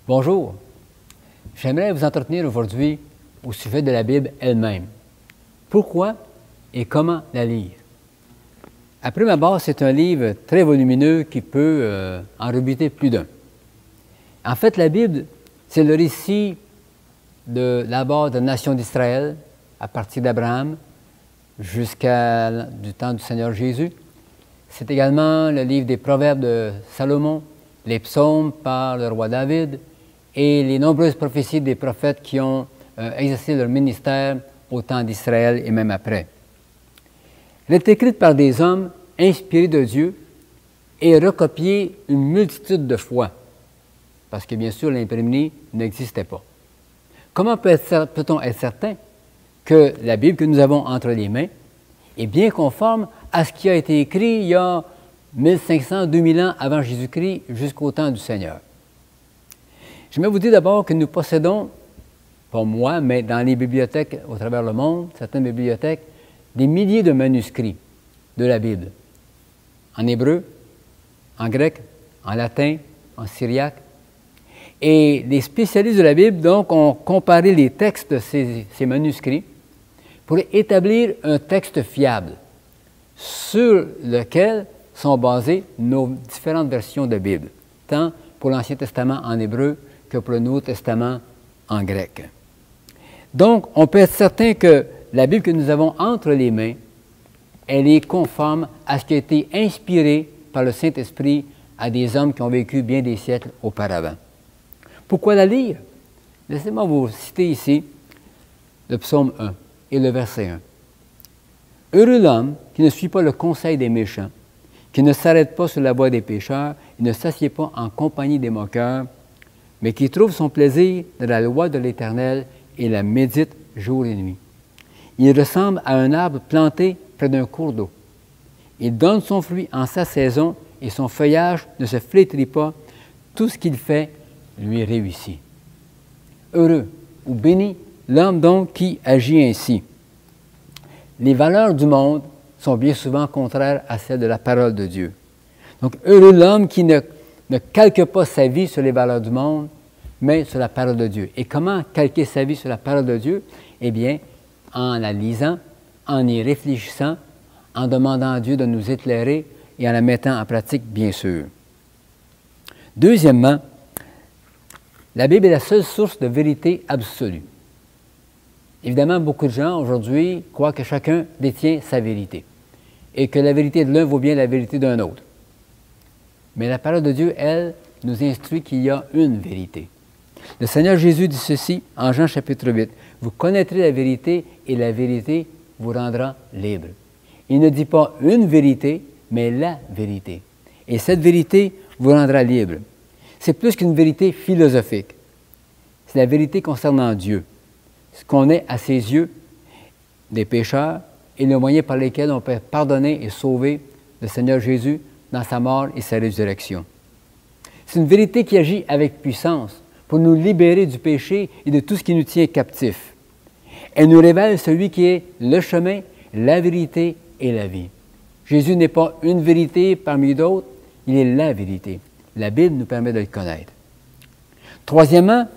Bonjour, j'aimerais vous entretenir aujourd'hui au sujet de la Bible elle-même. Pourquoi et comment la lire? À prime abord, c'est un livre très volumineux qui peut en rebuter plus d'un. En fait, la Bible, c'est le récit de l'abord de la nation d'Israël, à partir d'Abraham du temps du Seigneur Jésus. C'est également le livre des Proverbes de Salomon, les psaumes par le roi David et les nombreuses prophéties des prophètes qui ont exercé leur ministère au temps d'Israël et même après. Elle est écrite par des hommes inspirés de Dieu et recopiée une multitude de fois, parce que bien sûr l'imprimerie n'existait pas. Comment peut-on être certain que la Bible que nous avons entre les mains est bien conforme à ce qui a été écrit il y a 1500, 2000 ans avant Jésus-Christ jusqu'au temps du Seigneur? J'aimerais vous dire d'abord que nous possédons, pas moi, mais dans les bibliothèques au travers le monde, certaines bibliothèques, des milliers de manuscrits de la Bible, en hébreu, en grec, en latin, en syriaque. Et les spécialistes de la Bible, donc, ont comparé les textes de ces manuscrits pour établir un texte fiable sur lequel sont basées nos différentes versions de Bible, tant pour l'Ancien Testament en hébreu que pour le Nouveau Testament en grec. Donc, on peut être certain que la Bible que nous avons entre les mains, elle est conforme à ce qui a été inspiré par le Saint-Esprit à des hommes qui ont vécu bien des siècles auparavant. Pourquoi la lire? Laissez-moi vous citer ici le psaume 1 et le verset 1. « Heureux l'homme qui ne suit pas le conseil des méchants, qui ne s'arrête pas sur la voie des pécheurs, et ne s'assied pas en compagnie des moqueurs, mais qui trouve son plaisir dans la loi de l'Éternel et la médite jour et nuit. Il ressemble à un arbre planté près d'un cours d'eau. Il donne son fruit en sa saison et son feuillage ne se flétrit pas. Tout ce qu'il fait lui réussit. » Heureux ou béni l'homme donc qui agit ainsi. Les valeurs du monde sont bien souvent contraires à celles de la parole de Dieu. Donc, heureux l'homme qui ne calque pas sa vie sur les valeurs du monde, mais sur la parole de Dieu. Et comment calquer sa vie sur la parole de Dieu? Eh bien, en la lisant, en y réfléchissant, en demandant à Dieu de nous éclairer et en la mettant en pratique, bien sûr. Deuxièmement, la Bible est la seule source de vérité absolue. Évidemment, beaucoup de gens aujourd'hui croient que chacun détient sa vérité et que la vérité de l'un vaut bien la vérité d'un autre. Mais la parole de Dieu, elle, nous instruit qu'il y a une vérité. Le Seigneur Jésus dit ceci en Jean chapitre 8. « Vous connaîtrez la vérité et la vérité vous rendra libre. » Il ne dit pas une vérité, mais la vérité. Et cette vérité vous rendra libre. C'est plus qu'une vérité philosophique. C'est la vérité concernant Dieu, ce qu'on est à ses yeux des pécheurs et le moyen par lesquels on peut pardonner et sauver le Seigneur Jésus dans sa mort et sa résurrection. C'est une vérité qui agit avec puissance pour nous libérer du péché et de tout ce qui nous tient captifs. Elle nous révèle celui qui est le chemin, la vérité et la vie. Jésus n'est pas une vérité parmi d'autres, il est la vérité. La Bible nous permet de le connaître. Troisièmement,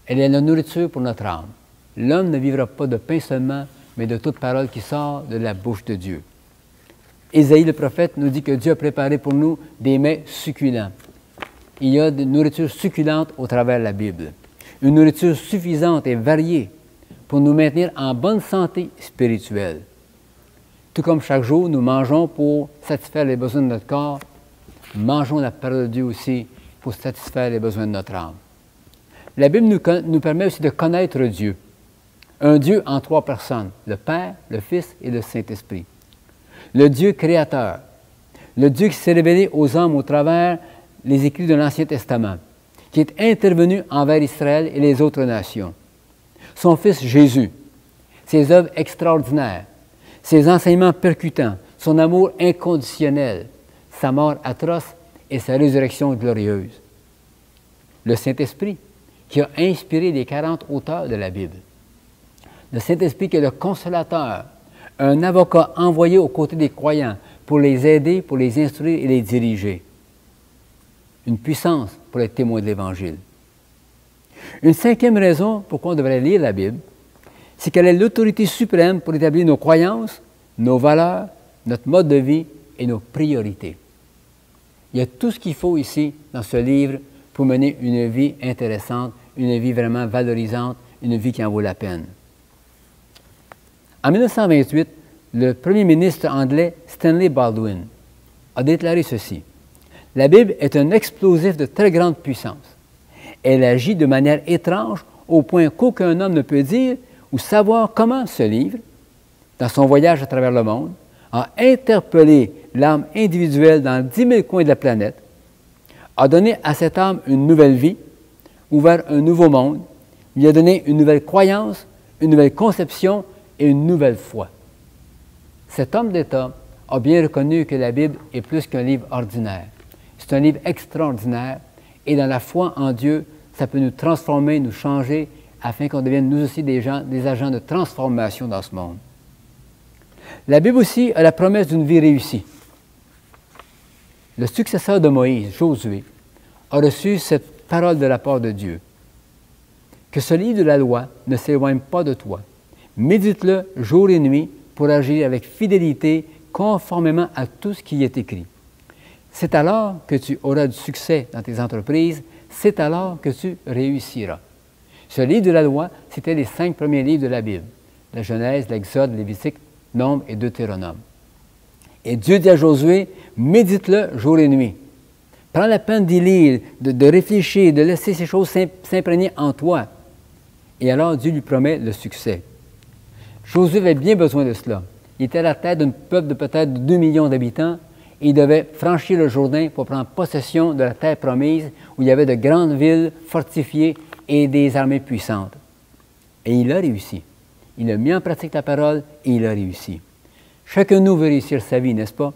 elle est la nourriture pour notre âme. L'homme ne vivra pas de pain seulement, mais de toute parole qui sort de la bouche de Dieu. Ésaïe le prophète nous dit que Dieu a préparé pour nous des mets succulents. Il y a de nourriture succulente au travers de la Bible. Une nourriture suffisante et variée pour nous maintenir en bonne santé spirituelle. Tout comme chaque jour, nous mangeons pour satisfaire les besoins de notre corps, mangeons la parole de Dieu aussi pour satisfaire les besoins de notre âme. La Bible nous permet aussi de connaître Dieu. Un Dieu en trois personnes, le Père, le Fils et le Saint-Esprit. Le Dieu créateur, le Dieu qui s'est révélé aux hommes au travers les écrits de l'Ancien Testament, qui est intervenu envers Israël et les autres nations. Son Fils Jésus, ses œuvres extraordinaires, ses enseignements percutants, son amour inconditionnel, sa mort atroce et sa résurrection glorieuse. Le Saint-Esprit, qui a inspiré les 40 auteurs de la Bible. Le Saint-Esprit qui est le consolateur, un avocat envoyé aux côtés des croyants pour les aider, pour les instruire et les diriger. Une puissance pour être témoin de l'Évangile. Une cinquième raison pourquoi on devrait lire la Bible, c'est qu'elle est l'autorité suprême pour établir nos croyances, nos valeurs, notre mode de vie et nos priorités. Il y a tout ce qu'il faut ici, dans ce livre, pour mener une vie intéressante, une vie vraiment valorisante, une vie qui en vaut la peine. En 1928, le premier ministre anglais Stanley Baldwin a déclaré ceci: « La Bible est un explosif de très grande puissance. Elle agit de manière étrange au point qu'aucun homme ne peut dire ou savoir comment ce livre, dans son voyage à travers le monde, a interpellé l'âme individuelle dans 10 000 coins de la planète, a donné à cette âme une nouvelle vie, ouvert un nouveau monde, lui a donné une nouvelle croyance, une nouvelle conception et une nouvelle foi. » Cet homme d'État a bien reconnu que la Bible est plus qu'un livre ordinaire. C'est un livre extraordinaire et dans la foi en Dieu, ça peut nous transformer, nous changer, afin qu'on devienne nous aussi des agents de transformation dans ce monde. La Bible aussi a la promesse d'une vie réussie. Le successeur de Moïse, Josué, a reçu cette parole de la part de Dieu. Que ce livre de la loi ne s'éloigne pas de toi. Médite-le jour et nuit pour agir avec fidélité conformément à tout ce qui y est écrit. C'est alors que tu auras du succès dans tes entreprises, c'est alors que tu réussiras. Ce livre de la loi, c'était les 5 premiers livres de la Bible, la Genèse, l'Exode, Lévitique, Nombre et Deutéronome. Et Dieu dit à Josué, médite-le jour et nuit. Prends la peine d'y lire, de réfléchir, de laisser ces choses s'imprégner en toi. Et alors Dieu lui promet le succès. Josué avait bien besoin de cela. Il était à la tête d'un peuple de peut-être 2 millions d'habitants et il devait franchir le Jourdain pour prendre possession de la terre promise où il y avait de grandes villes fortifiées et des armées puissantes. Et il a réussi. Il a mis en pratique la parole et il a réussi. Chacun de nous veut réussir sa vie, n'est-ce pas?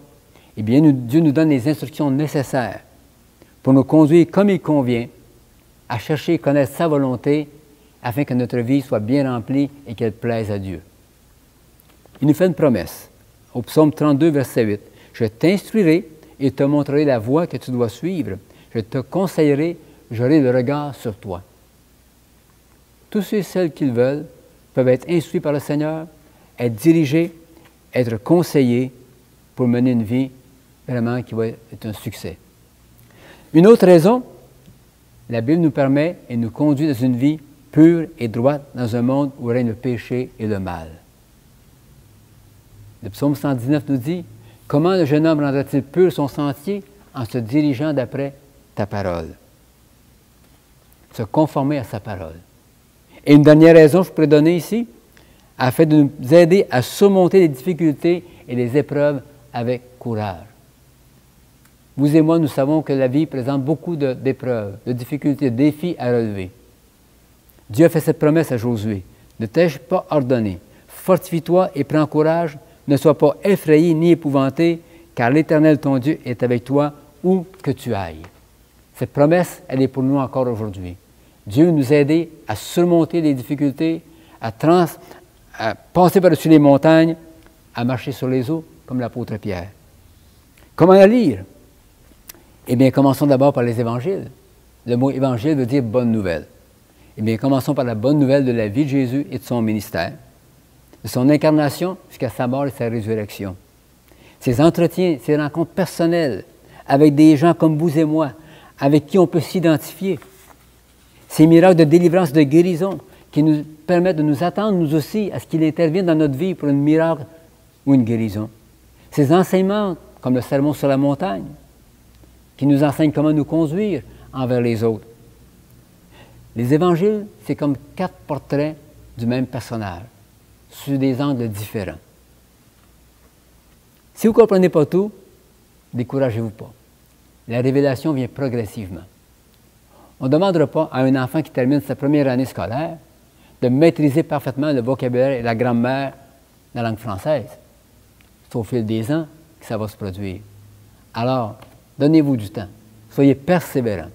Eh bien, Dieu nous donne les instructions nécessaires pour nous conduire comme il convient à chercher et connaître sa volonté afin que notre vie soit bien remplie et qu'elle plaise à Dieu. Il nous fait une promesse. Au psaume 32, verset 8. « Je t'instruirai et te montrerai la voie que tu dois suivre. Je te conseillerai, j'aurai le regard sur toi. » Tous ceux et celles qui le veulent peuvent être instruits par le Seigneur, être dirigés, être conseillés pour mener une vie vraiment qui va être un succès. Une autre raison, la Bible nous permet et nous conduit dans une vie pure et droite dans un monde où règne le péché et le mal. Le psaume 119 nous dit « Comment le jeune homme rendra-t-il pur son sentier en se dirigeant d'après ta parole? » Se conformer à sa parole. Et une dernière raison que je pourrais donner ici, afin de nous aider à surmonter les difficultés et les épreuves avec courage. Vous et moi, nous savons que la vie présente beaucoup d'épreuves, de difficultés, de défis à relever. Dieu a fait cette promesse à Josué. Ne t'ai-je pas ordonné? Fortifie-toi et prends courage, ne sois pas effrayé ni épouvanté, car l'Éternel ton Dieu est avec toi où que tu ailles. Cette promesse, elle est pour nous encore aujourd'hui. Dieu nous a aidés à surmonter les difficultés, à passer par-dessus les montagnes, à marcher sur les eaux, comme l'apôtre Pierre. Comment la lire? Eh bien, commençons d'abord par les évangiles. Le mot évangile veut dire bonne nouvelle. Eh bien, commençons par la bonne nouvelle de la vie de Jésus et de son ministère, de son incarnation jusqu'à sa mort et sa résurrection. Ses entretiens, ses rencontres personnelles avec des gens comme vous et moi, avec qui on peut s'identifier. Ces miracles de délivrance, de guérison, qui nous permettent de nous attendre, nous aussi, à ce qu'il intervienne dans notre vie pour un miracle ou une guérison. Ces enseignements, comme le sermon sur la montagne, qui nous enseignent comment nous conduire envers les autres. Les évangiles, c'est comme 4 portraits du même personnage, sous des angles différents. Si vous ne comprenez pas tout, découragez-vous pas. La révélation vient progressivement. On ne demandera pas à un enfant qui termine sa première année scolaire de maîtriser parfaitement le vocabulaire et la grammaire de la langue française. C'est au fil des ans que ça va se produire. Alors, donnez-vous du temps. Soyez persévérants.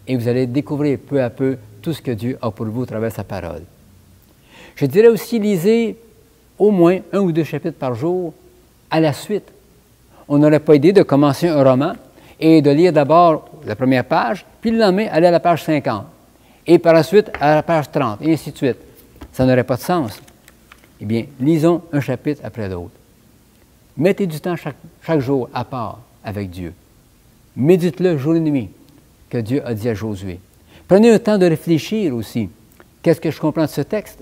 Et vous allez découvrir peu à peu tout ce que Dieu a pour vous à travers sa parole. Je dirais aussi, lisez au moins 1 ou 2 chapitres par jour à la suite. On n'aurait pas idée de commencer un roman et de lire d'abord la première page, puis le lendemain, aller à la page 50, et par la suite à la page 30, et ainsi de suite. Ça n'aurait pas de sens. Eh bien, lisons un chapitre après l'autre. Mettez du temps chaque jour à part avec Dieu. Médite-le jour et nuit, que Dieu a dit à Josué. Prenez un temps de réfléchir aussi. Qu'est-ce que je comprends de ce texte?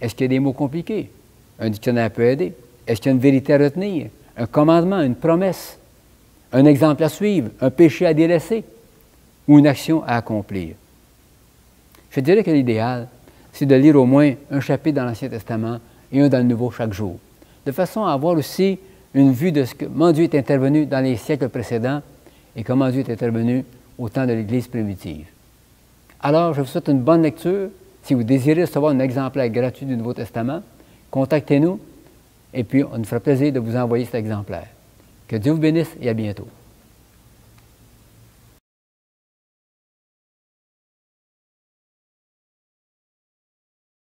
Est-ce qu'il y a des mots compliqués? Un dictionnaire peut aider. Est-ce qu'il y a une vérité à retenir? Un commandement, une promesse, un exemple à suivre, un péché à délaisser ou une action à accomplir? Je dirais que l'idéal, c'est de lire au moins un chapitre dans l'Ancien Testament et un dans le Nouveau chaque jour, de façon à avoir aussi une vue de comment Dieu est intervenu dans les siècles précédents et comment Dieu est intervenu au temps de l'Église primitive. Alors, je vous souhaite une bonne lecture. Si vous désirez recevoir un exemplaire gratuit du Nouveau Testament, contactez-nous et puis on nous fera plaisir de vous envoyer cet exemplaire. Que Dieu vous bénisse et à bientôt.